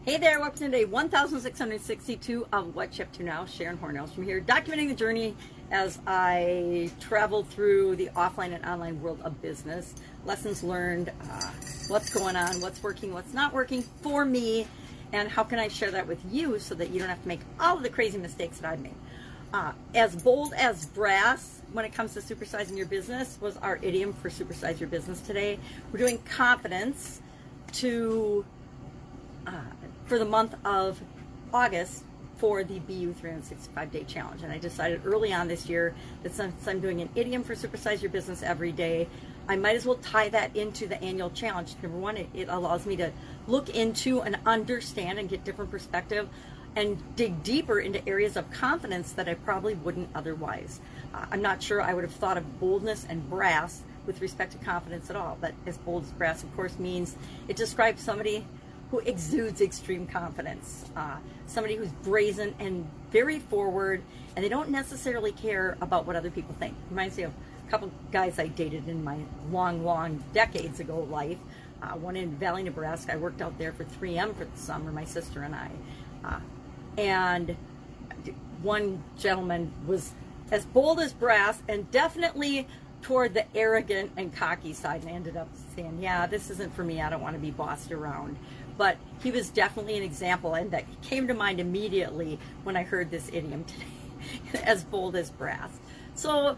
Hey there, welcome to day 1662 of What's Up to Now. Sharon Horne-Ellstrom here, documenting the journey as I travel through the offline and online world of business. Lessons learned, what's going on, what's working, what's not working for me, and how can I share that with you so that you don't have to make all of the crazy mistakes that I've made. As bold as brass when it comes to supersizing your business was our idiom for supersize your business today. We're doing confidence for the month of August for the BU 365-day challenge. And I decided early on this year that since I'm doing an idiom for supersize your business every day, I might as well tie that into the annual challenge. Number one, it allows me to look into and understand and get different perspective and dig deeper into areas of confidence that I probably wouldn't otherwise. I'm not sure I would have thought of boldness and brass with respect to confidence at all, but as bold as brass, of course, means it describes somebody who exudes extreme confidence, somebody who's brazen and very forward, and they don't necessarily care about what other people think. Reminds me of a couple guys I dated in my long decades ago life. One in Valley, Nebraska. I worked out there for 3M for the summer, my sister and I. And one gentleman was as bold as brass and definitely toward the arrogant and cocky side, and I ended up saying, yeah, this isn't for me. I don't want to be bossed around. But he was definitely an example, and that came to mind immediately when I heard this idiom today, as bold as brass. So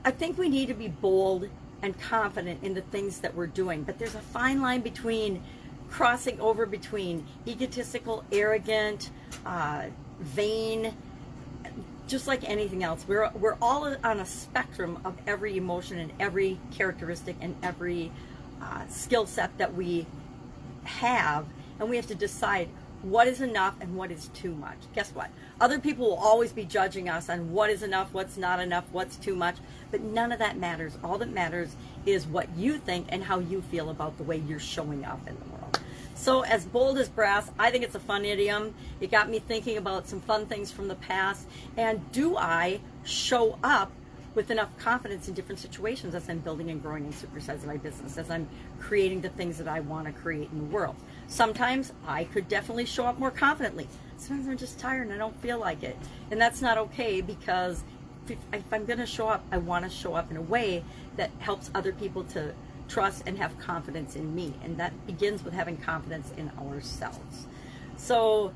I think we need to be bold and confident in the things that we're doing, but there's a fine line between crossing over between egotistical, arrogant, vain, just like anything else. We're all on a spectrum of every emotion and every characteristic and every skill set that we have, and we have to decide what is enough and what is too much. Guess what? Other people will always be judging us on what is enough, what's not enough, what's too much, but none of that matters. All that matters is what you think and how you feel about the way you're showing up in the world. So as bold as brass, I think it's a fun idiom. It got me thinking about some fun things from the past, and do I show up with enough confidence in different situations as I'm building and growing and supersizing my business, as I'm creating the things that I want to create in the world. Sometimes I could definitely show up more confidently. Sometimes I'm just tired and I don't feel like it. And that's not okay, because if I'm going to show up, I want to show up in a way that helps other people to trust and have confidence in me. And that begins with having confidence in ourselves. So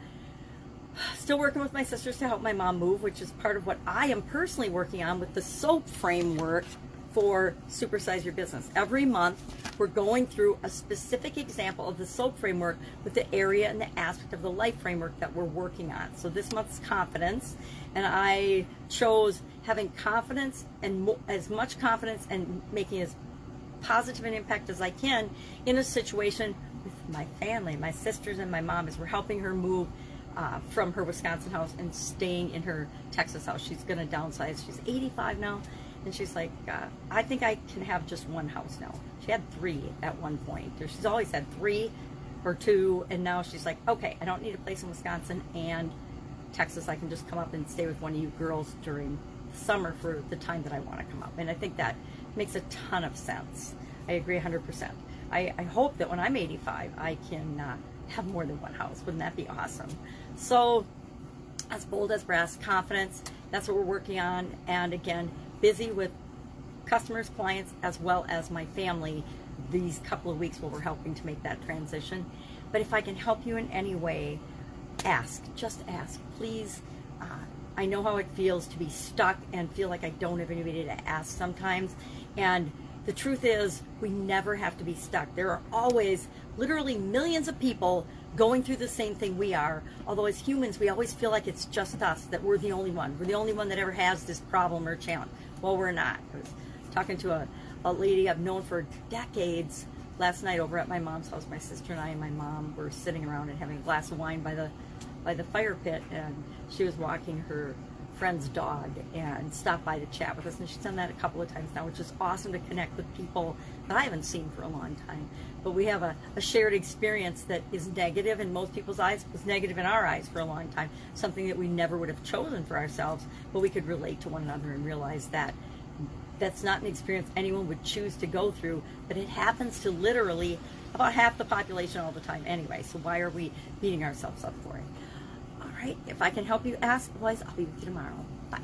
still working with my sisters to help my mom move, which is part of what I am personally working on with the SOAP framework for Supersize Your Business. Every month, we're going through a specific example of the SOAP framework with the area and the aspect of the life framework that we're working on. So this month's confidence, and I chose having confidence and as much confidence and making as positive an impact as I can in a situation with my family, my sisters and my mom, as we're helping her move from her Wisconsin house and staying in her Texas house. She's going to downsize. She's 85 now, and she's like, I think I can have just one house now. She had 3 at one point. She's always had 3 or 2, and now she's like, okay, I don't need a place in Wisconsin and Texas. I can just come up and stay with one of you girls during the summer for the time that I want to come up. And I think that makes a ton of sense. I agree 100%. I hope that when I'm 85, I can have more than one house. Wouldn't that be awesome? So as bold as brass, confidence, that's what we're working on. And again, busy with customers, clients, as well as my family these couple of weeks while we're helping to make that transition. But if I can help you in any way, ask, just ask, please. I know how it feels to be stuck and feel like I don't have anybody to ask sometimes. And the truth is, we never have to be stuck. There are always literally millions of people going through the same thing we are. Although as humans, we always feel like it's just us, that we're the only one. We're the only one that ever has this problem or challenge. Well, we're not. I was talking to a lady I've known for decades last night over at my mom's house. My sister and I and my mom were sitting around and having a glass of wine by the fire pit, and she was walking her friend's dog and stopped by to chat with us, and she's done that a couple of times now, which is awesome to connect with people that I haven't seen for a long time. But we have a shared experience that is negative in most people's eyes, was negative in our eyes for a long time, something that we never would have chosen for ourselves, but we could relate to one another and realize that that's not an experience anyone would choose to go through, but it happens to literally about half the population all the time anyway, so why are we beating ourselves up for it? All right, if I can help you ask, otherwise I'll be with you tomorrow. Bye.